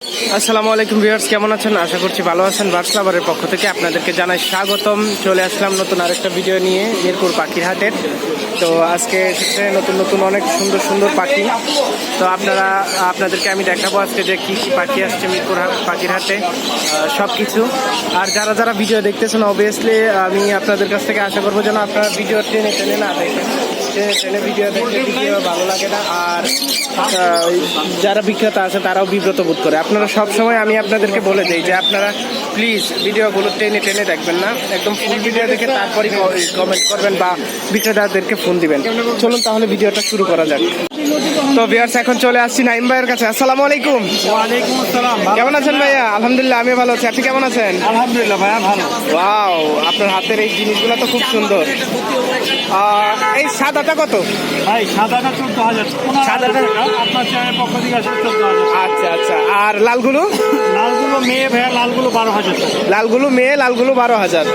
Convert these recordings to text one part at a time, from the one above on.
আসসালামু আলাইকুম ভিউয়ার্স, কেমন আছেন? আশা করছি ভালো আছেন। বার্ডস লাভারের পক্ষ থেকে আপনাদেরকে জানাই স্বাগতম। চলে আসলাম নতুন আরেকটা ভিডিও নিয়ে মিরপুর পাখির হাটের। তো আজকে এসেছে নতুন নতুন অনেক সুন্দর সুন্দর পাখি। তো আপনাদেরকে আমি দেখাবো আজকে যে কী কী পাখি আসছে মিরপুর পাখির হাটে, সব কিছু। আর যারা যারা ভিডিও দেখতেছেন অবভিয়াসলি আমি আপনাদের কাছ থেকে আশা করবো যেন আপনারা ভিডিও টেনে টেনে না দেখেন। টেনে ভিডিও দেখলে ভিডিও ভালো লাগে না, আর যারা বিক্রেতা আছে তারাও বিব্রত বোধ করে। আপনারা সব সময় আমি আপনাদেরকে বলে দিই যে আপনারা প্লিজ ভিডিওগুলো টেনে টেনে দেখবেন না, একদম ফুল ভিডিও দেখে তারপরই কমেন্ট করবেন বা বিক্রেতাদেরকে ফোন দিবেন। চলুন তাহলে ভিডিওটা শুরু করা যাক। তো ভিউয়ার্স, এখন চলে আসছি নাইম ভাইয়ের কাছে। আসসালামু আলাইকুম। ওয়ালাইকুম আসসালাম। কেমন আছেন ভাইয়া? আলহামদুলিল্লাহ, আমি ভালো আছি। আপনি কেমন আছেন? আলহামদুলিল্লাহ ভাইয়া ভালো। ওয়াও, আপনার হাতের এই জিনিসগুলো তো খুব সুন্দর। এই সাদাটা কত? ভাই সাদাটা 14,000। সাদাটা আপনার চ্যানেলের পক্ষ থেকে আসলে 14,000। আচ্ছা আচ্ছা। আর লালগুলো? লালগুলো মেয়ে ভাইয়া, লালগুলো 12,000 টাকা। লালগুলো মেয়ে, লালগুলো 12,000।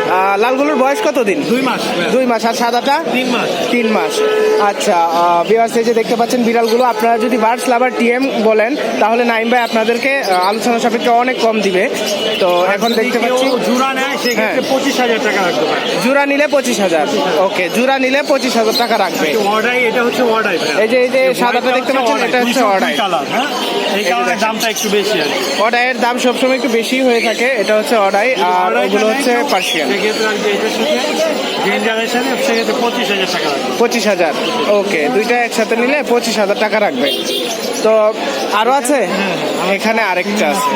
লালগুলোর বয়স কতদিন? 2 মাস। 2 মাস। আর সাদাটা? 3 মাস। 3 মাস। আচ্ছা ভিউয়ার্স, এই যে দেখতে পাচ্ছেন বিড়ালগুলো, আপনারা যদি বার্ডস লাভার টিএম বলেন তাহলে নাইম ভাই আপনাদেরকে আলোচনা সাপেক্ষে অনেক কম দিবে। তো এখন দেখতে পাচ্ছি জোড়া নেয় সেক্ষেত্রে 25,000 টাকা রাখতে পারে। জোড়া নিলে 25,000। ওকে, জোড়া নিলে 25,000 টাকা রাখবে। অর্ডাই, এটা হচ্ছে অর্ডাই। এই যে সাদাটা দেখতে পাচ্ছেন, এটা হচ্ছে অর্ডাই কালার। হ্যাঁ, এই কালারের দামটা একটু বেশি আর কি। অর্ডাইয়ের দাম সবসময় একটু বেশি হয়ে থাকে। এটা হচ্ছে অর্ডাই, আর ওগুলো হচ্ছে পার্সিয়ান। সেক্ষেত্রে আর কি এটার সাথে গ্রিনজারের সাথে সেক্ষেত্রে 25,000 টাকা রাখবে। 25,000। ওকে, দুইটা একসাথে নিলে 25,000 টাকা রাখবে। তো আরো আছে, এখানে আরেকটা আছে।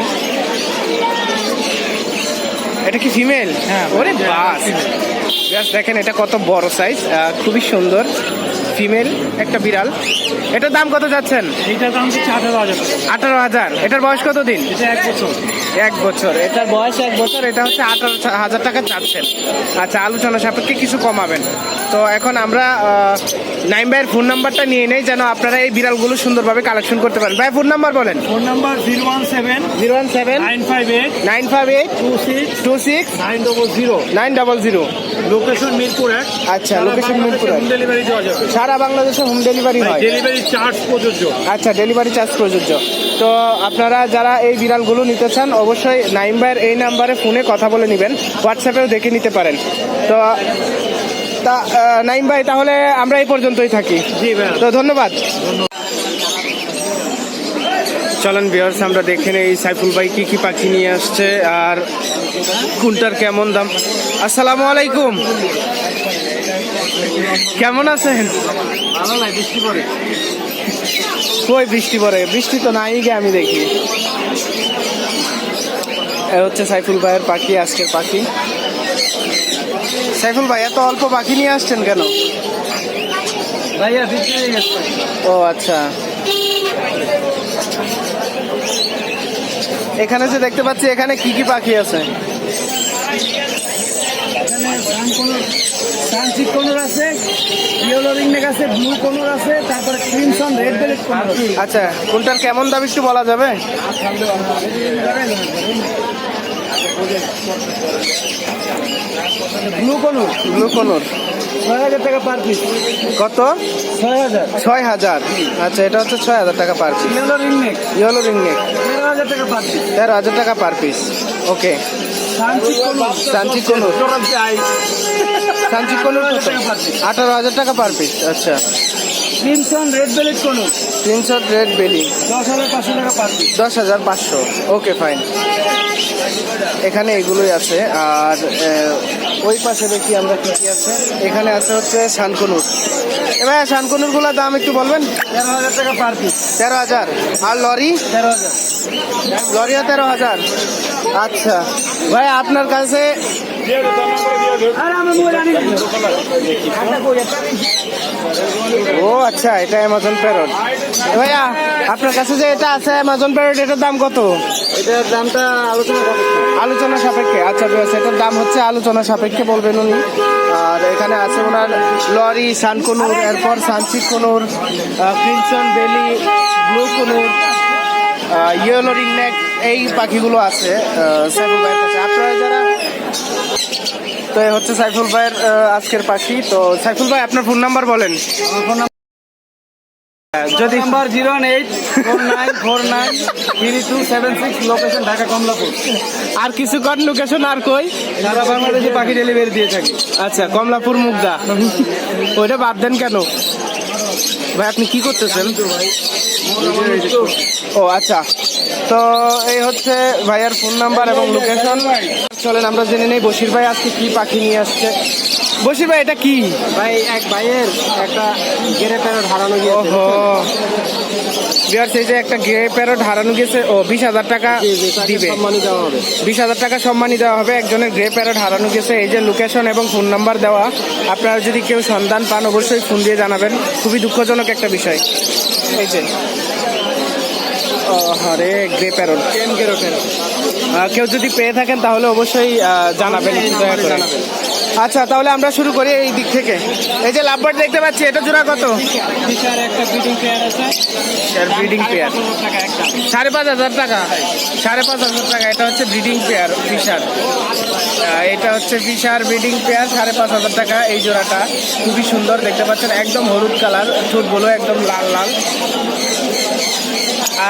এটা কি ফিমেল? হ্যাঁ, ওরে বাস, জাস্ট দেখেন এটা কত বড় সাইজ, খুবই সুন্দর ফিমেল একটা বিড়াল। এটার দাম কত যাচ্ছেন? এইটার দাম হচ্ছে 18,000 টাকা। 18,000। এটার বয়স কত দিন? এটা 1 বছর। 1 বছর। এটার বয়স 1 বছর। এটা হচ্ছে 18,000 টাকা চাচ্ছেন। আচ্ছা, আলোচনা সাপেক্ষে কিছু কমাবেন। তো এখন আমরা নাইম ভাইয়ের ফোন নাম্বারটা নিয়ে নেই, যেন আপনারা এই বিড়ালগুলো সুন্দরভাবে কালেকশন করতে পারেন। ভাই ফোন নাম্বার বলেন। Phone number 017 958 958 26 900। লোকেশন মিরপুর 1। আচ্ছা, লোকেশন মিরপুর 1। হোম ডেলিভারি দেওয়া যাবে। সারা বাংলাদেশে হোম ডেলিভারি হয়। ডেলিভারি চার্জ প্রযোজ্য। আচ্ছা, ডেলিভারি চার্জ প্রযোজ্য। তো আপনারা যারা এই বিড়ালগুলো নিতে চান অবশ্যই নাইম ভাইয়ের এই নাম্বারে ফোনে কথা বলে নেবেন, হোয়াটসঅ্যাপেও দেখে নিতে পারেন। তো নাইম ভাই, তাহলে আমরা এই পর্যন্তই থাকি। জি ভাই, তো ধন্যবাদ। চলেন ভিউয়ার্স, আমরা দেখে নেই সাইফুল ভাই কি কি পাখি নিয়ে আসছে আর কোনটার কেমন দাম। আসসালামু আলাইকুম, কেমন আছেন? ভালো লাগে। বৃষ্টি পড়ে। কই বৃষ্টি পড়ে? বৃষ্টি তো নাই গে, আমি দেখি। এ হচ্ছে সাইফুল ভাইয়ের পাখি, আজকের পাখি। সাইফুল ভাই, এত অল্প পাখি নিয়ে আসছেন কেন? ভাইয়া বিক্রি হয়ে গেছে। ও আচ্ছা, এখানে যে দেখতে পাচ্ছি, এখানে কি কি পাখি আছে? এখানে সানচিক কোনর আছে, ইয়েলো রিংনেক আছে, ব্লু কোনর আছে, তারপরে ক্রিমসন রেড বেলেট কোনর। আচ্ছা, কোনটার কেমন দাম একটু বলা যাবে? ব্লু কোনর 6,000 টাকা পার পিস। কত? 6,000। 6,000। আচ্ছা, এটা হচ্ছে 6,000 টাকা per piece. Yellow ringneck yellow ringneck 13,000 টাকা পার পিস। 13,000 টাকা পার পিস। ওকে, সানচিক কোনর। সানচিক কোনর 18,000 টাকা পার পিস। আচ্ছা, crimson red belt কোনর 300 red belly 10,500 টাকা পার পিস। 10,500। Okay fine. এখানে এগুলোই আছে। আর ওই পাশে দেখি আমরা কি কি আছে। এখানে আছে হচ্ছে শানকনুর। এবার শানকনুর গুলোর দাম একটু বলবেন? 13,000 টাকা পার পিস। 13,000। আর লরি? 13,000। লরিও 13,000। আচ্ছা ভাই, আপনার কাছে ও আচ্ছা, এটা অ্যামাজন প্যারট। ভাইয়া, আপনার কাছে যে এটা আছে অ্যামাজন প্যারট, এটার দাম কত? এটার দামটা আলোচনা সাপেক্ষে। আচ্ছা, এটার দাম হচ্ছে আলোচনা সাপেক্ষে বলবেন উনি। আর এখানে আছে ওনার লরি, শানকনুর, এরপর সানচিক কোনুর, ক্রিমসন বেলি, ব্লু কোনুর, ইয়েলো রিংনেক, এই পাখিগুলো আছে সাইফুল ভাইয়ের কাছে। আপনারা যারা, তো হচ্ছে সাইফুল ভাইয়ের আজকের পাখি। তো সাইফুল ভাই, আপনার ফোন নাম্বার বলেন। যদি নাম্বার 01849493276, লোকেশন ঢাকা কমলাপুর। আর কিছু কর লোকেশন আর কই? সারা বাংলাদেশে পাখি ডেলিভারি দিয়ে থাকি। আচ্ছা, কমলাপুর মুগদা। ওইটা বাদ দেন কেন ভাই? আপনি কি করতেছেন? ও আচ্ছা, তো এই হচ্ছে ভাইয়ার ফোন নাম্বার এবং লোকেশন। চলেন আমরা জেনে নেই বশির ভাই আজকে কি পাখি নিয়ে আসছে। বশির ভাই এটা কি? ভাই এক ভাইয়ের একটা গেরে প্যারট হারানো গিয়েছে। ওহো, বিয়ার সেই যে একটা গ্রে প্যারট হারানো গেছে। ও 20,000 টাকা দিবে, সম্মানিত দেওয়া হবে। 20,000 টাকা সম্মানী দেওয়া হবে। একজনের গ্রে প্যারট হারানো গেছে। এই যে লোকেশন এবং ফোন নাম্বার দেওয়া, আপনারা যদি কেউ সন্ধান পান অবশ্যই ফোন দিয়ে জানাবেন। খুবই দুঃখজনক একটা বিষয়। এই যে আরে গ্রে প্যারট, কেউ যদি পেয়ে থাকেন তাহলে অবশ্যই জানাবেন, দয়া করে। আচ্ছা, তাহলে আমরা শুরু করি এই দিক থেকে। এই যে লাভবার্ড দেখতে পাচ্ছি, এটা জোড়া কত? ফিশার একটা ব্রিডিং পেয়ার আছে, ব্রিডিং পেয়ার 5,500 টাকা। 5,500 টাকা। এটা হচ্ছে ব্রিডিং পেয়ার ফিশার। এটা হচ্ছে ফিশার ব্রিডিং পেয়ার, 5,500 টাকা এই জোড়াটা। খুবই সুন্দর দেখতে পাচ্ছেন, একদম হলুদ কালার, ঠোঁটগুলো একদম লাল লাল।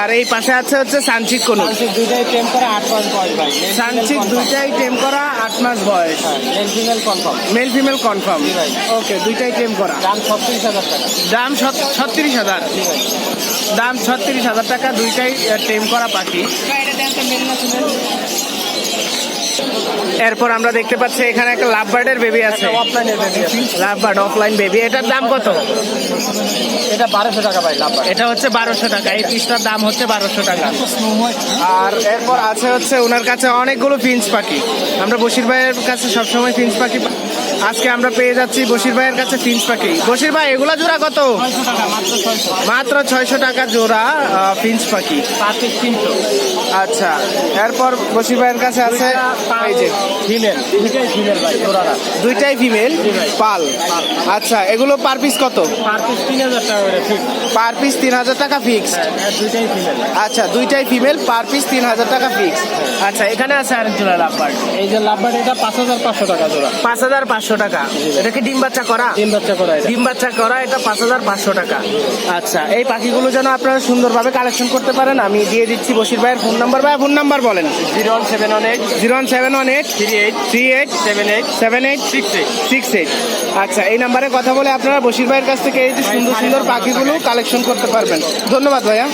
আর এই পাশে আছে হচ্ছে সানচিক কোন। দুইটাই টেম করা 8 মাস বয়স ভাই। সানচিক দুইটাই টেম করা 8 মাস বয়স। Male female confirm. Male female confirm. Okay, দুইটাই টেম করা। দাম 36,000 টাকা। দাম 36,000। দাম 36,000 টাকা, দুইটাই টেম করা পাখি। এরপর আমরা দেখতে পাচ্ছি এখানে একটা লাভবার্ডের বেবি আছে। লাভবার্ড অফলাইন বেবি, এটার দাম কত? এটা 1200 টাকা ভাই লাভ। এটা হচ্ছে 1200 টাকা। এই পিসটার দাম হচ্ছে 1200 টাকা। আর এরপর আছে হচ্ছে ওনার কাছে অনেকগুলো ফিঞ্চ পাখি। আমরা বশির ভাইয়ের কাছে সবসময় ফিঞ্চ পাখি আজকে আমরা পেয়ে যাচ্ছি বশির ভাইয়ের কাছে ফিঞ্চ পাখি। বশির ভাই, এগুলা জোড়া কত? 600 টাকা, মাত্র 600 টাকা জোড়া ফিঞ্চ পাখি। আচ্ছা, এরপর বশির ভাইয়ের কাছে আছে এই যে ফিমেল, দুইটাই ফিমেল ভাই জোড়াটা। দুইটাই ফিমেল পাল। আচ্ছা, এগুলো পার পিস কত? পার পিস 3000 টাকা করে ফিক্স। পার পিস 3,000 টাকা ফিক্স। দুইটাই ফিমেল। আচ্ছা, দুইটাই ফিমেল, পার পিস 3,000 টাকা ফিক্স। আচ্ছা, এখানে আছে আরেক জোড়া লাভবার্ড। এই যে লাভবার্ড, এটা 5,500 টাকা জোড়া। 5,500 টাকা। এটা কি ডিম বাচ্চা করা? ডিম বাচ্চা করা এটা। ডিম বাচ্চা করা, এটা 5,500 টাকা। আচ্ছা, এই পাখিগুলো যেন আপনারা সুন্দরভাবে কালেকশন করতে পারেন, আমি দিয়ে দিচ্ছি বশির ভাইয়ের ফোন নাম্বার। ভাই ফোন নাম্বার বলেন। 01718 01718 38 38 78 78 68। আচ্ছা, এই নাম্বারে কথা বলে আপনারা বশির ভাইয়ের কাছ থেকে এই যে সুন্দর সুন্দর পাখিগুলো কালেকশন করতে পারবেন। ধন্যবাদ ভাইয়া।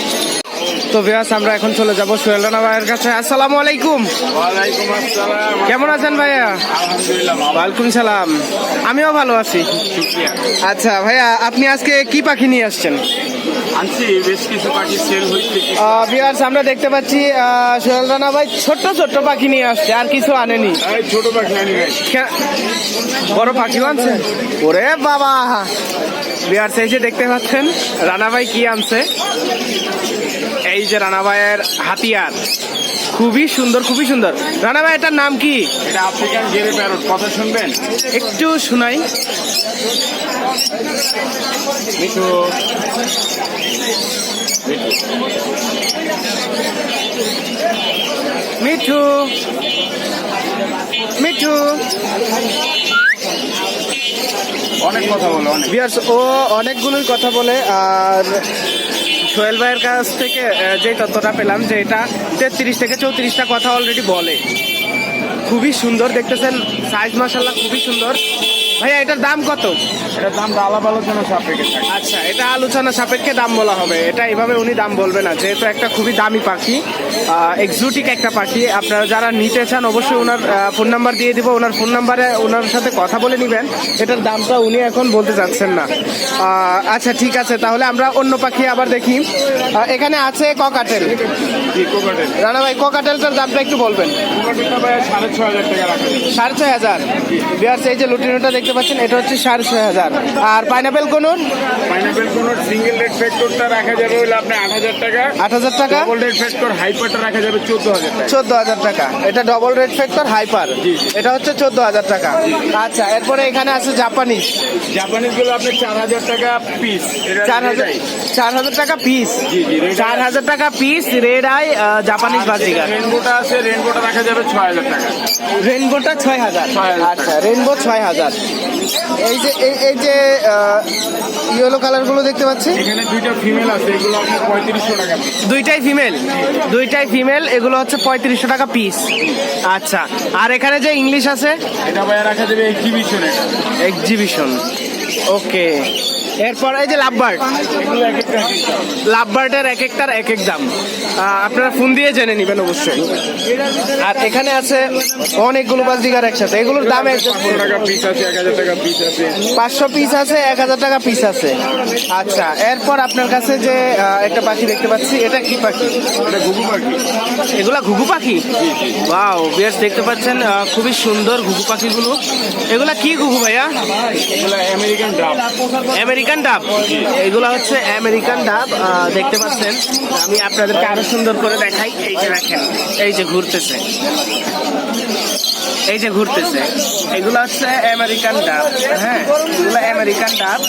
তো ভিউয়ার্স, আমরা এখন চলে যাব সোহেল রানা ভাইয়ের কাছে। আসসালামু আলাইকুম। ওয়ালাইকুম আসসালাম। কেমন আছেন ভাইয়া? আলহামদুলিল্লাহ। ওয়ালাইকুম সালাম। আমিও ভালো আছি। আচ্ছা ভাইয়া, আপনি আজকে কি পাখি নিয়ে আসছেন? আনছি বেশ কিছু পাখি সেল হচ্ছে। ভিউয়ার্স, আমরা দেখতে পাচ্ছি সোহেল রানা ভাই ছোট্ট ছোট্ট পাখি নিয়ে আসছে, আর কিছু আনেনি। এই ছোট পাখি আনি ভাই। বড় পাখিও আনছে? ওরে বাবা! ভিউয়ার্স, এই যে দেখতে পাচ্ছেন রানা ভাই কি আনছে। এই যে রানা ভাইয়ের হাতিয়ার, খুবই সুন্দর, খুবই সুন্দর। রানা ভাই, এটার নাম কি? এটা আফ্রিকান গেরে প্যারট। কথা শুনবেন? একটু শোনাই। মিঠু মিঠু মিঠু অনেক কথা বলো, অনেক। ভিউয়ার্স, ও অনেকগুলোই কথা বলে। আর সোহেল ভাইয়ের কাছ থেকে যে তথ্যটা পেলাম যে এটা 33 থেকে 34টা কথা অলরেডি বলে। খুবই সুন্দর দেখতেছেন, সাইজ মাশাআল্লাহ খুবই সুন্দর। ভাইয়া, এটার দাম কত? এটার দাম আলাদা আলোচনা সাপেক্ষে থাকে। আচ্ছা, এটা আলোচনা সাপেক্ষে দাম বলা হবে। এটা এইভাবে উনি দাম বলবে না, যেহেতু একটা খুবই দামি পাখি, এক্সোটিক একটা পাখি। আপনারা যারা নিতে চান অবশ্যই ওনার ফোন নাম্বার দিয়ে দিব। ওনার ফোন নাম্বারে ওনার সাথে কথা বলে নেবেন। এটার দামটা উনি এখন বলতে চাচ্ছেন না। আচ্ছা, ঠিক আছে, তাহলে আমরা অন্য পাখি আবার দেখি। এখানে আছে ককাটেল। রানা ভাই, ককাটেলটার দামটা একটু বলবেন। 6,500 টাকা রাখা। 6,500। বিয়ার্স, এই যে লুটিনোটা দেখতে পাচ্ছেন, এটা হচ্ছে 6,500। আর পাইনাপেল কোনুর? পাইনাপেল কোন সিঙ্গেল রেড ফ্যাক্টরটা রাখা যাবে হলো আপনি 8,000 টাকা। 8,000 টাকা। ডবল রেড ফ্যাক্টর হাইপারটা রাখা যাবে 14,000 টাকা। 14,000 টাকা। এটা ডবল রেড ফ্যাক্টর হাইপার, এটা হচ্ছে 14,000 টাকা। আচ্ছা, এরপরে এখানে আছে জাপানিজ। জাপানিজ গুলো আপনি 4,000 টাকা পিস। 4,000 টাকা পিস। 4,000 টাকা piece red eye Japanese Baazigar. রেনবোটা আছে, রেনবোটা রাখা যাবে 6,000 টাকা। রেনবোটা 6,000। আচ্ছা, রেনবো 6,000। এই যে এই যে ইয়েলো কালারগুলো দেখতে পাচ্ছি, এখানে দুইটা ফিমেল আছে, এগুলো আপনার 3500 টাকা piece। দুইটাই ফিমেল, এগুলো হচ্ছে 3500 টাকা পিস। আচ্ছা, আর এখানে যে ইংলিশ আছে এটা ভাইয়া রাখা যাবে এক্সিবিশন। এক্সিবিশন, ওকে। এরপর এই যে লাভবার্ড, এগুলো এক একটা লাভবার্ডের এক একটার এক এক দাম, আপনারা ফোন দিয়ে জেনে নেবেন অবশ্যই। আর এখানে আছে অনেকগুলো বাজিকার একসাথে, এগুলোর দাম 500 টাকা পিস আছে, 1000 টাকা পিস আছে। 500 পিস আছে, 1000 টাকা পিস আছে। আচ্ছা, এরপর আপনার কাছে যে একটা পাখি দেখতে পাচ্ছি, এটা কি পাখি? এটা ঘুঘু পাখি। এগুলা ঘুঘু পাখি? ওয়াও বিয়ার্স, দেখতে পাচ্ছেন খুবই সুন্দর ঘুঘু পাখিগুলো। এগুলা কি ঘুঘু ভাইয়া? এগুলো আমেরিকান ড্রাফট। আমেরিকান ডাব, এগুলো হচ্ছে আমেরিকান ডাব। দেখতে পাচ্ছেন, আমি আপনাদেরকে আরো সুন্দর করে দেখাই। এই যে দেখেন, এই যে ঘুরতেছে, এই যে ঘুরতেছে, এগুলো হচ্ছে আমেরিকান ডাব। হ্যাঁ, এগুলো আমেরিকান ডাব।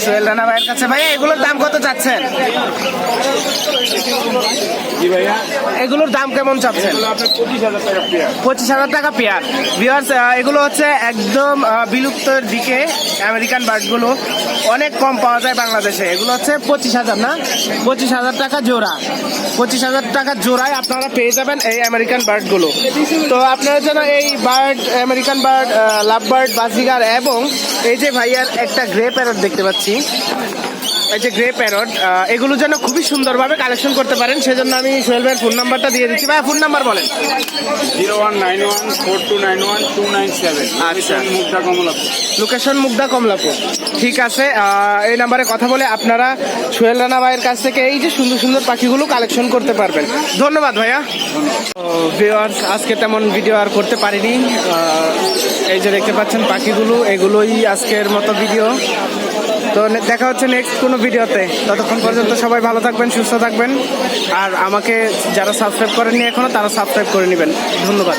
সোহেল রানা ভাইয়ের কাছে, ভাইয়া এগুলোর দাম কত চাচ্ছেন? জি ভাইয়া, এগুলোর দাম কেমন চাচ্ছেন? এগুলো আপনার 25,000 টাকা পেয়ার। 25,000 টাকা পেয়ার। ভিউয়ার্স, এগুলো হচ্ছে একদম বিলুপ্তর দিকে আমেরিকান বার্ডগুলো, অনেক কম পাওয়া যায় বাংলাদেশে। এগুলো হচ্ছে 25,000 না, 25,000 টাকা জোড়া। 25,000 টাকা জোড়ায় আপনারা পেয়ে যাবেন এই আমেরিকান বার্ডগুলো। তো আপনারা যেন এই bird, American bird, love bird, বাজিগার এবং এই যে ভাইয়ার একটা গ্রে প্যারট দেখতে পাচ্ছি, এই যে গ্রে প্যারট, এগুলো যেন খুবই সুন্দরভাবে কালেকশন করতে পারেন, সেজন্য আমি সোহেল ভাইয়ের ফোন নাম্বারটা দিয়ে দিচ্ছি। ভাই ফোন নাম্বার বলেন। 01914291 আচ্ছা। মুগ্ধা কমলাপুর। লোকেশন মুগ্ধা কমলাপুর। ঠিক আছে, এই নাম্বারে কথা বলে আপনারা সোহেল রানা ভাইয়ের কাছ থেকে এই যে সুন্দর সুন্দর পাখিগুলো কালেকশন করতে পারবেন। ধন্যবাদ ভাইয়া। ভিউয়ার্স, আজকে তেমন ভিডিও আর করতে পারিনি। এই যে দেখতে পাচ্ছেন পাখিগুলো, এগুলোই আজকের মতো ভিডিও। তো দেখা হচ্ছে নেক্সট কোনো ভিডিওতে। ততক্ষণ পর্যন্ত সবাই ভালো থাকবেন, সুস্থ থাকবেন। আর আমাকে যারা সাবস্ক্রাইব করেননি এখনো, তারা সাবস্ক্রাইব করে নেবেন। ধন্যবাদ।